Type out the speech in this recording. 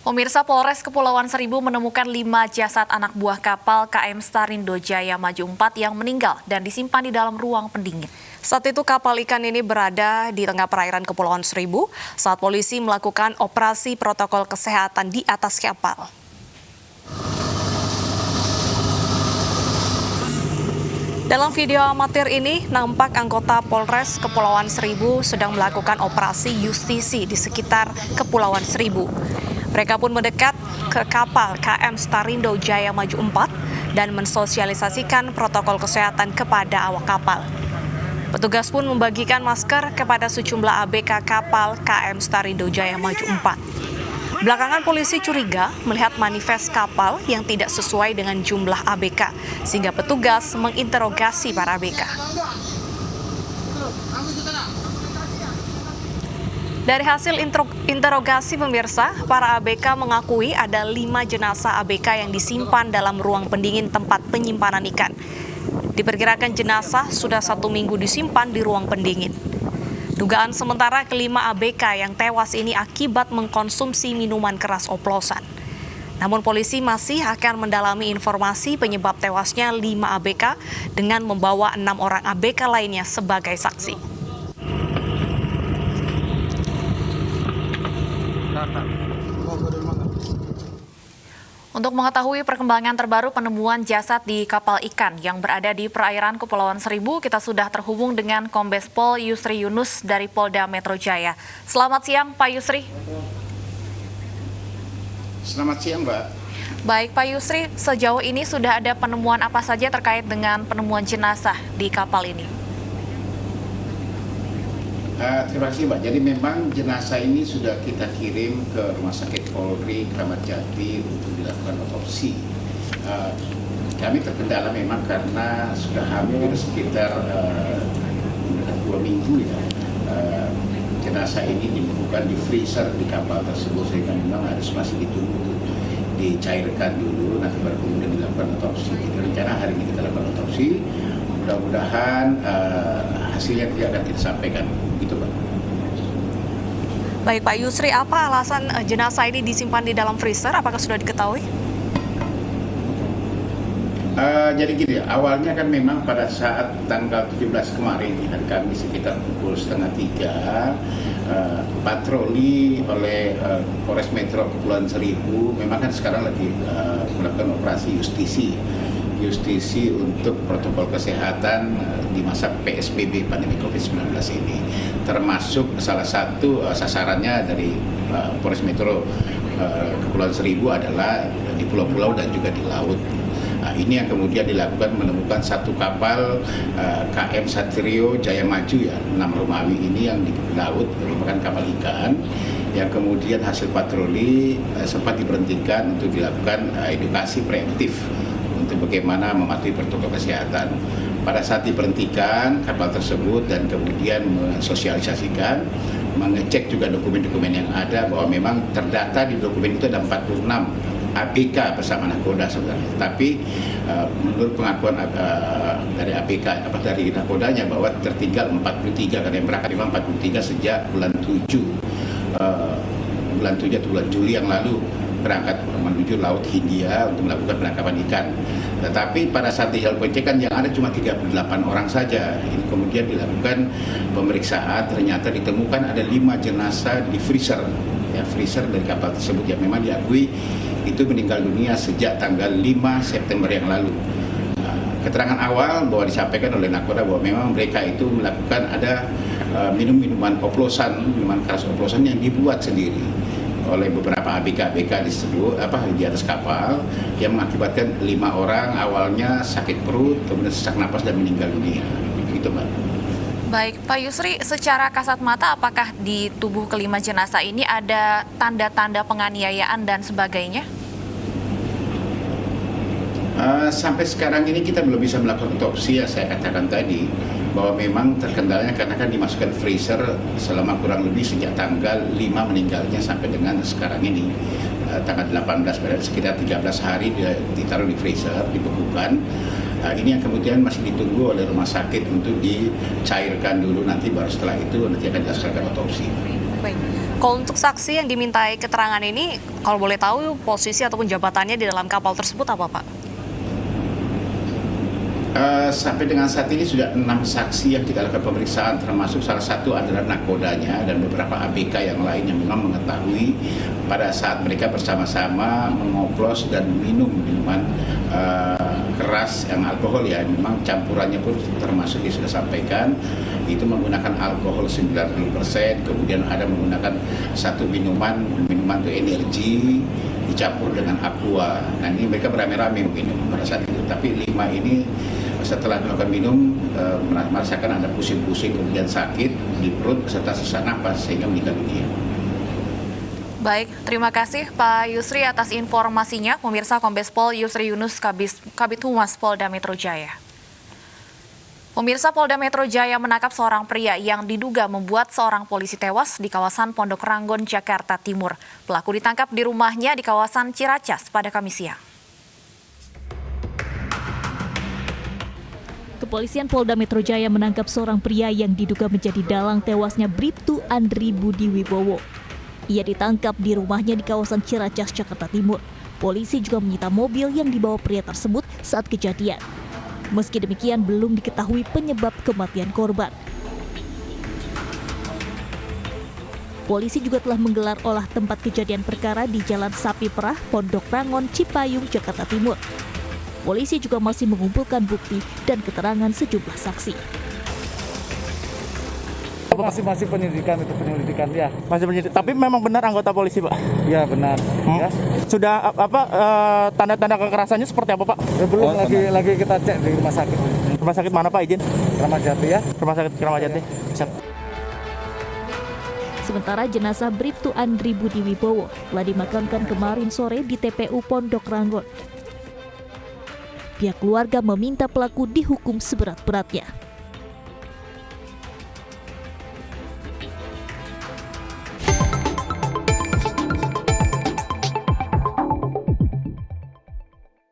Pemirsa, Polres Kepulauan Seribu menemukan 5 jasad anak buah kapal KM Starindo Jaya Maju 4 yang meninggal dan disimpan di dalam ruang pendingin. Saat itu kapal ikan ini berada di tengah perairan Kepulauan Seribu saat polisi melakukan operasi protokol kesehatan di atas kapal. Dalam video amatir ini, nampak anggota Polres Kepulauan Seribu sedang melakukan operasi justisi di sekitar Kepulauan Seribu. Mereka pun mendekat ke kapal KM Starindo Jaya Maju 4 dan mensosialisasikan protokol kesehatan kepada awak kapal. Petugas pun membagikan masker kepada sejumlah ABK kapal KM Starindo Jaya Maju 4. Belakangan polisi curiga melihat manifest kapal yang tidak sesuai dengan jumlah ABK, sehingga petugas menginterogasi para ABK. Dari hasil interogasi pemirsa, para ABK mengakui ada 5 jenazah ABK yang disimpan dalam ruang pendingin tempat penyimpanan ikan. Diperkirakan jenazah sudah 1 minggu disimpan di ruang pendingin. Dugaan sementara kelima ABK yang tewas ini akibat mengkonsumsi minuman keras oplosan. Namun polisi masih akan mendalami informasi penyebab tewasnya 5 ABK dengan membawa 6 orang ABK lainnya sebagai saksi. Untuk mengetahui perkembangan terbaru penemuan jasad di kapal ikan yang berada di perairan Kepulauan Seribu, kita sudah terhubung dengan Kombes Pol Yusri Yunus dari Polda Metro Jaya. Selamat siang, Pak Yusri. Selamat siang, Mbak. Baik, Pak Yusri, sejauh ini sudah ada penemuan apa saja terkait dengan penemuan jenazah di kapal ini? Terima kasih, Mbak. Jadi memang jenazah ini sudah kita kirim ke Rumah Sakit Polri Kramat Jati untuk dilakukan otopsi. Kami terkendala memang karena sudah hampir sekitar 2 minggu ya. Jenazah ini ditemukan di freezer di kapal tersebut, sehingga memang harus masih ditunggu dicairkan dulu, nanti baru kemudian dilakukan otopsi. Jadi rencana hari ini kita lakukan otopsi. Mudah-mudahan hasilnya akan kita sampaikan, gitu Pak. Baik Pak Yusri, apa alasan jenazah ini disimpan di dalam freezer? Apakah sudah diketahui? Jadi gini, awalnya kan memang pada saat tanggal 17 kemarin, hari Kamis sekitar pukul 2:30, patroli oleh Polres Metro Kepulauan Seribu, memang kan sekarang lagi melakukan operasi justisi untuk protokol kesehatan di masa PSBB pandemi COVID-19 ini, termasuk salah satu sasarannya dari Polres Metro Kepulauan Seribu adalah di pulau-pulau dan juga di laut. Ini yang kemudian dilakukan menemukan satu kapal KM Satrio Jaya Maju ya, 6 Romawi ini yang di laut, merupakan kapal ikan yang kemudian hasil patroli sempat diberhentikan untuk dilakukan edukasi preventif untuk bagaimana mematuhi protokol kesehatan. Pada saat diberhentikan kapal tersebut dan kemudian mensosialisasikan, mengecek juga dokumen-dokumen yang ada bahwa memang terdata di dokumen itu ada 46 ABK bersama nakoda sebenarnya. Tapi menurut pengakuan dari ABK dari nakodanya bahwa tertinggal 43 karena yang berangkat memang 43 sejak bulan 7 atau bulan Juli yang lalu berangkat menuju Laut Hindia untuk melakukan penangkapan ikan. Tetapi pada saat dilakukan pengecekan yang ada cuma 38 orang saja. Ini kemudian dilakukan pemeriksaan, ternyata ditemukan ada 5 jenazah di freezer. Ya, freezer dari kapal tersebut yang memang diakui itu meninggal dunia sejak tanggal 5 September yang lalu. Keterangan awal bahwa disampaikan oleh nakoda bahwa memang mereka itu melakukan ada minuman keras oplosan yang dibuat sendiri oleh beberapa ABK disebut di atas kapal yang mengakibatkan 5 orang awalnya sakit perut, kemudian sesak napas dan meninggal dunia. Begitu, Mbak. Baik, Pak Yusri, secara kasat mata apakah di tubuh kelima jenazah ini ada tanda-tanda penganiayaan dan sebagainya? Sampai sekarang ini kita belum bisa melakukan otopsi, yang saya katakan tadi bahwa memang terkendalanya karena kan dimasukkan freezer selama kurang lebih sejak tanggal 5 meninggalnya sampai dengan sekarang ini tanggal 18, berarti sekitar 13 hari ditaruh di freezer, dibekukan. Ini yang kemudian masih ditunggu oleh rumah sakit untuk dicairkan dulu, nanti baru setelah itu nanti akan dilaksanakan otopsi. Baik. Kalau untuk saksi yang dimintai keterangan ini, kalau boleh tahu posisi ataupun jabatannya di dalam kapal tersebut apa, Pak? Sampai dengan saat ini sudah 6 saksi yang kita lakukan pemeriksaan, termasuk salah satu adalah nakodanya dan beberapa ABK yang lain yang memang mengetahui pada saat mereka bersama-sama mengoplos dan minum minuman keras yang alkohol, ya memang campurannya pun termasuk yang sudah sampaikan itu menggunakan alkohol 90%, kemudian ada menggunakan satu minuman itu energi dicampur dengan aqua. Nah ini mereka beramai-ramai minum pada saat itu, tapi 5 ini setelah melakukan minum merasakan ada pusing-pusing, kemudian sakit di perut serta sesak napas sehingga meninggal dunia. Baik, terima kasih Pak Yusri atas informasinya. Pemirsa, Kombes Pol Yusri Yunus, Kabid Humas Polda Metro Jaya. Pemirsa, Polda Metro Jaya menangkap seorang pria yang diduga membuat seorang polisi tewas di kawasan Pondok Ranggon, Jakarta Timur. Pelaku ditangkap di rumahnya di kawasan Ciracas pada Kamis siang. Kepolisian Polda Metro Jaya menangkap seorang pria yang diduga menjadi dalang tewasnya Bribtu Andri Budi Wibowo. Ia ditangkap di rumahnya di kawasan Ciracas, Jakarta Timur. Polisi juga menyita mobil yang dibawa pria tersebut saat kejadian. Meski demikian, belum diketahui penyebab kematian korban. Polisi juga telah menggelar olah tempat kejadian perkara di Jalan Sapi Perah, Pondok Rangon, Cipayung, Jakarta Timur. Polisi juga masih mengumpulkan bukti dan keterangan sejumlah saksi. Masih penyelidikan ya. Masih penyelidikan. Tapi memang benar anggota polisi, Pak? Iya benar. Ya. Sudah tanda-tanda kekerasannya seperti apa, Pak? Ya, belum lagi kita cek di rumah sakit. Rumah sakit mana, Pak, izin? Kramat Jati ya. Rumah sakit Kramat Jati. Ya. Sementara jenazah Bribtu Andri Budi Wibowo telah dimakamkan kemarin sore di TPU Pondok Ranggon. Pihak keluarga meminta pelaku dihukum seberat-beratnya.